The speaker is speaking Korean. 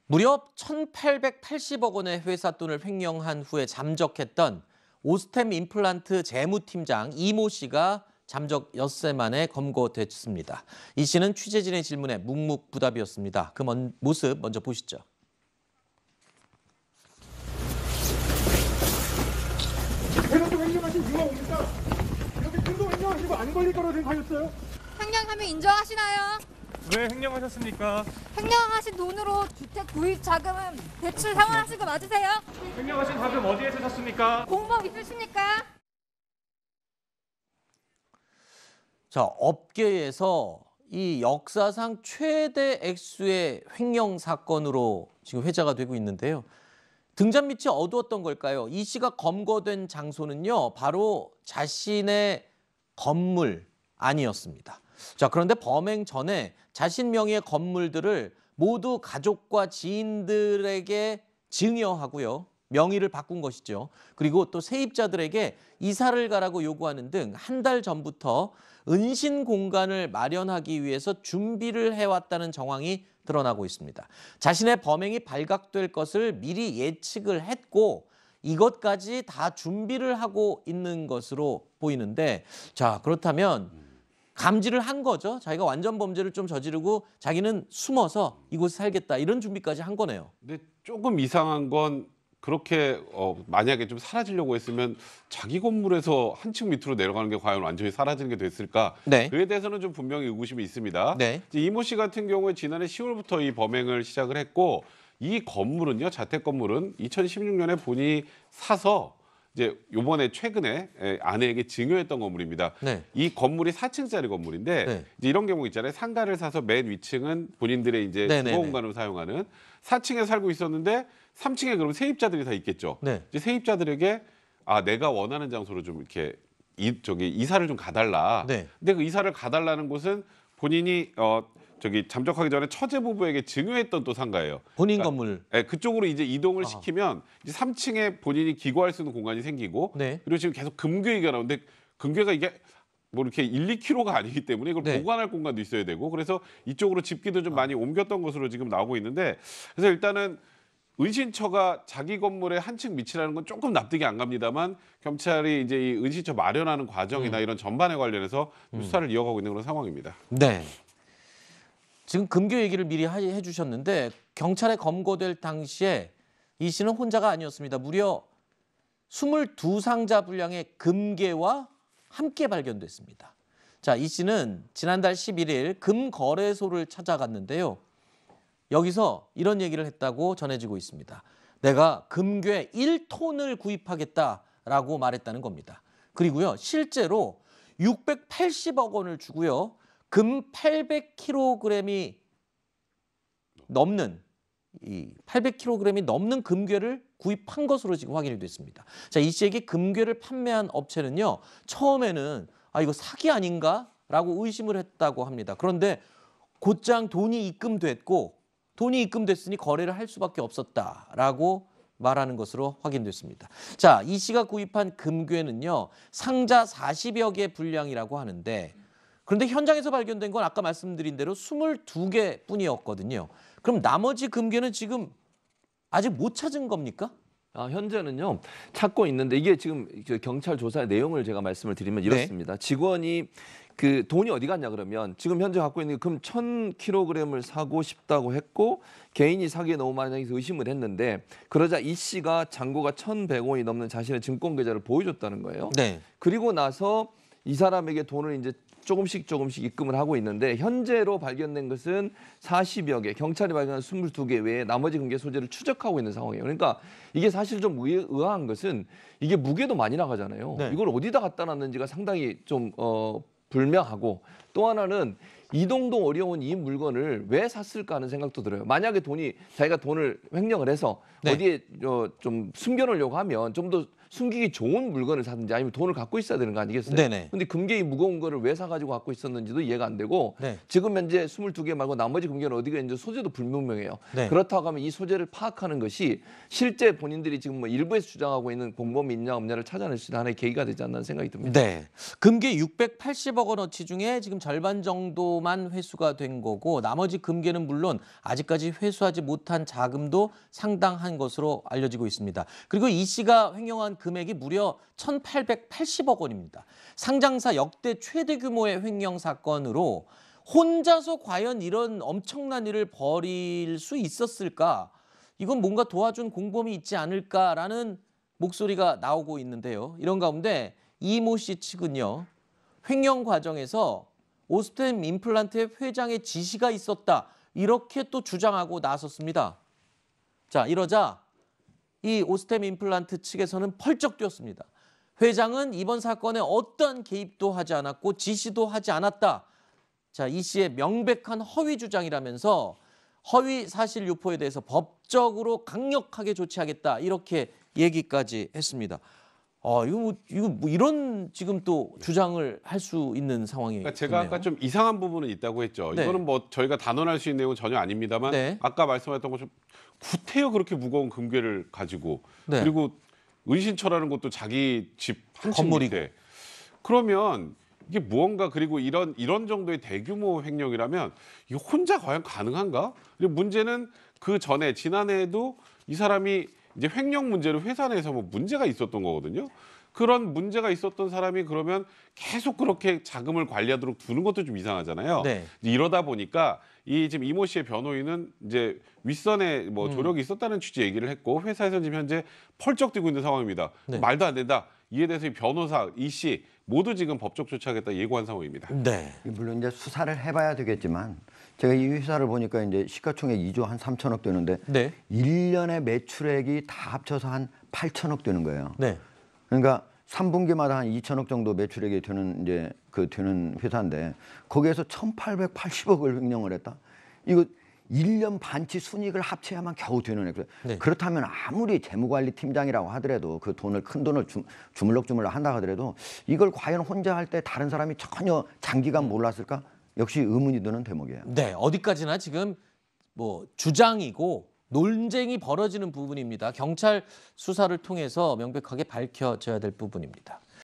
무려 1,880억 원의 회사 돈을 횡령한 후에 잠적했던 오스템 임플란트 재무팀장 이모 씨가 잠적 엿새 만에 검거됐습니다. 이 씨는 취재진의 질문에 묵묵부답이었습니다. 그 모습 먼저 보시죠. 회사도 횡령하신 이유가 뭡니까? 이렇게 큰돈 횡령하시고 안 걸릴 거라고 생각하셨어요? 횡령하면 인정하시나요? 왜 횡령하셨습니까? 횡령하신 돈으로 주택 구입 자금은 대출 상환하신 거 맞으세요? 횡령하신 자금 어디에 쓰셨습니까? 공법 있으십니까? 자, 업계에서 이 역사상 최대 액수의 횡령 사건으로 지금 회자가 되고 있는데요. 등잔 밑이 어두웠던 걸까요? 이 씨가 검거된 장소는요, 바로 자신의 건물 안이었습니다. 자, 그런데 범행 전에 자신 명의의 건물들을 모두 가족과 지인들에게 증여하고요. 명의를 바꾼 것이죠. 그리고 또 세입자들에게 이사를 가라고 요구하는 등 한 달 전부터 은신 공간을 마련하기 위해서 준비를 해왔다는 정황이 드러나고 있습니다. 자신의 범행이 발각될 것을 미리 예측을 했고 이것까지 다 준비를 하고 있는 것으로 보이는데, 자, 그렇다면 감지를 한 거죠. 자기가 완전 범죄를 좀 저지르고 자기는 숨어서 이곳에 살겠다, 이런 준비까지 한 거네요. 근데 조금 이상한 건 그렇게 만약에 좀 사라지려고 했으면 자기 건물에서 한층 밑으로 내려가는 게 과연 완전히 사라지는 게 됐을까? 네. 그에 대해서는 좀 분명히 의구심이 있습니다. 네. 이제 이모 씨 같은 경우에 지난해 10월부터 이 범행을 시작을 했고, 이 건물은요, 자택 건물은 2016년에 본인이 사서 이제 요번에 최근에 아내에게 증여했던 건물입니다. 네. 이 건물이 4층짜리 건물인데 네. 이제 이런 경우 있잖아요. 상가를 사서 맨 위층은 본인들의 이제 네네네. 주거 공간으로 사용하는 4층에 살고 있었는데 3층에 그럼 세입자들이 다 있겠죠. 네. 이제 세입자들에게 내가 원하는 장소로 좀 이렇게 이사를 좀 가달라. 네. 근데 그 이사를 가달라는 곳은 본인이 잠적하기 전에 처제 부부에게 증여했던 또 상가예요. 본인 그러니까, 건물. 그쪽으로 이제 이동을 아하. 시키면 이제 3층에 본인이 기거할 수 있는 공간이 생기고, 네. 그리고 지금 계속 금괴 얘기가 나오는데 금괴가 이게 뭐 이렇게 1, 2kg가 아니기 때문에 이걸 네. 보관할 공간도 있어야 되고, 그래서 이쪽으로 집기도 좀 많이 옮겼던 것으로 지금 나오고 있는데, 그래서 일단은 은신처가 자기 건물의 한층 밑이라는 건 조금 납득이 안 갑니다만, 경찰이 이제 이 은신처 마련하는 과정이나 이런 전반에 관련해서 수사를 이어가고 있는 그런 상황입니다. 네. 지금 금괴 얘기를 미리 해주셨는데, 경찰에 검거될 당시에 이 씨는 혼자가 아니었습니다. 무려 22상자 분량의 금괴와 함께 발견됐습니다. 자, 이 씨는 지난달 11일 금거래소를 찾아갔는데요. 여기서 이런 얘기를 했다고 전해지고 있습니다. 내가 금괴 1톤을 구입하겠다라고 말했다는 겁니다. 그리고요, 실제로 680억 원을 주고요, 금 800kg이 넘는 이 800kg이 넘는 금괴를 구입한 것으로 지금 확인이 됐습니다. 자, 이 씨에게 금괴를 판매한 업체는요, 처음에는 이거 사기 아닌가라고 의심을 했다고 합니다. 그런데 곧장 돈이 입금됐으니 거래를 할 수밖에 없었다라고 말하는 것으로 확인됐습니다. 자, 이 씨가 구입한 금괴는요, 상자 40여 개 분량이라고 하는데, 그런데 현장에서 발견된 건 아까 말씀드린 대로 22개 뿐이었거든요. 그럼 나머지 금괴는 지금 아직 못 찾은 겁니까? 현재는요, 찾고 있는데, 이게 지금 경찰 조사의 내용을 제가 말씀을 드리면 이렇습니다. 네. 직원이 그 돈이 어디 갔냐 그러면, 지금 현재 갖고 있는 금 1,000kg을 사고 싶다고 했고, 개인이 사기에 너무 많이 해서 의심을 했는데, 그러자 이 씨가 잔고가 1,100원이 넘는 자신의 증권 계좌를 보여줬다는 거예요. 네. 그리고 나서 이 사람에게 돈을 이제 조금씩 입금을 하고 있는데, 현재로 발견된 것은 40여 개, 경찰이 발견한 22개 외에 나머지 금괴 소재를 추적하고 있는 상황이에요. 그러니까 이게 사실 좀 의아한 것은, 이게 무게도 많이 나가잖아요. 네. 이걸 이걸 어디다 갖다 놨는지가 상당히 좀 불명하고, 또 하나는 이동도 어려운 이 물건을 왜 샀을까 하는 생각도 들어요. 만약에 자기가 돈을 횡령을 해서 네. 어디에 좀 숨겨놓으려고 하면 좀 더 숨기기 좋은 물건을 사든지 아니면 돈을 갖고 있어야 되는 거 아니겠어요? 네네. 근데 금괴이 무거운 거를 왜 사가지고 갖고 있었는지도 이해가 안 되고 네. 지금 현재 22개 말고 나머지 금괴는 어디가 있는지 소재도 불분명해요. 네. 그렇다고 하면 이 소재를 파악하는 것이 실제 본인들이 지금 뭐 일부에서 주장하고 있는 공범이 있냐 없냐를 찾아낼 수 있는 하나의 계기가 되지 않나 생각이 듭니다. 네. 금괴 680억 원어치 중에 지금 절반 정도만 회수가 된 거고 나머지 금괴는 물론 아직까지 회수하지 못한 자금도 상당한 것으로 알려지고 있습니다. 그리고 이 씨가 횡령한 금액이 무려 1,880억 원입니다. 상장사 역대 최대 규모의 횡령 사건으로 혼자서 과연 이런 엄청난 일을 벌일 수 있었을까? 이건 뭔가 도와준 공범이 있지 않을까라는 목소리가 나오고 있는데요. 이런 가운데 이모 씨 측은요. 횡령 과정에서 오스템 임플란트의 회장의 지시가 있었다. 이렇게 또 주장하고 나섰습니다. 자, 이러자 이 오스템 임플란트 측에서는 펄쩍 뛰었습니다. 회장은 이번 사건에 어떠한 개입도 하지 않았고 지시도 하지 않았다. 자, 이 씨의 명백한 허위 주장이라면서 허위 사실 유포에 대해서 법적으로 강력하게 조치하겠다. 이렇게 얘기까지 했습니다. 이거 뭐 이런 지금 또 주장을 할 수 있는 상황이 그러니까 제가 됐네요. 아까 좀 이상한 부분은 있다고 했죠. 네. 이거는 뭐 저희가 단언할 수 있는 내용은 전혀 아닙니다만 네. 아까 말씀하셨던 것처럼 구태여 그렇게 무거운 금괴를 가지고 네. 그리고 은신처라는 것도 자기 집 한 층 건물이고. 밑에 그러면 이게 무언가 그리고 이런 정도의 대규모 횡령이라면 이거 혼자 과연 가능한가? 그리고 문제는 그 전에 지난해에도 이 사람이 이제 횡령 문제로 회사 내에서 뭐 문제가 있었던 거거든요. 그런 문제가 있었던 사람이 그러면 계속 그렇게 자금을 관리하도록 두는 것도 좀 이상하잖아요. 네. 이제 이러다 보니까 이 지금 이모 씨의 변호인은 이제 윗선에 뭐 조력이 있었다는 취지 얘기를 했고 회사에서 지금 현재 펄쩍 뛰고 있는 상황입니다. 네. 말도 안 된다. 이에 대해서 이 변호사 이 씨 모두 지금 법적 조치하겠다 예고한 상황입니다. 네. 물론 이제 수사를 해봐야 되겠지만 제가 이 회사를 보니까 이제 시가총액 2조 한 3천억 되는데 네. 1년의 매출액이 다 합쳐서 한 8천억 되는 거예요. 네. 그러니까 3분기마다 한 2천억 정도 매출액이 되는 이제 되는 회사인데 거기에서 1,880억을 횡령을 했다. 이거 1년 반치 순이익을 합쳐야만 겨우 되는 액수. 네. 그렇다면 아무리 재무관리팀장이라고 하더라도 그 돈을 큰 돈을 주물럭주물럭 한다 하더라도 이걸 과연 혼자 할 때 다른 사람이 전혀 장기간 몰랐을까? 역시 의문이 드는 대목이에요. 네, 어디까지나 지금 뭐 주장이고 논쟁이 벌어지는 부분입니다. 경찰 수사를 통해서 명백하게 밝혀져야 될 부분입니다.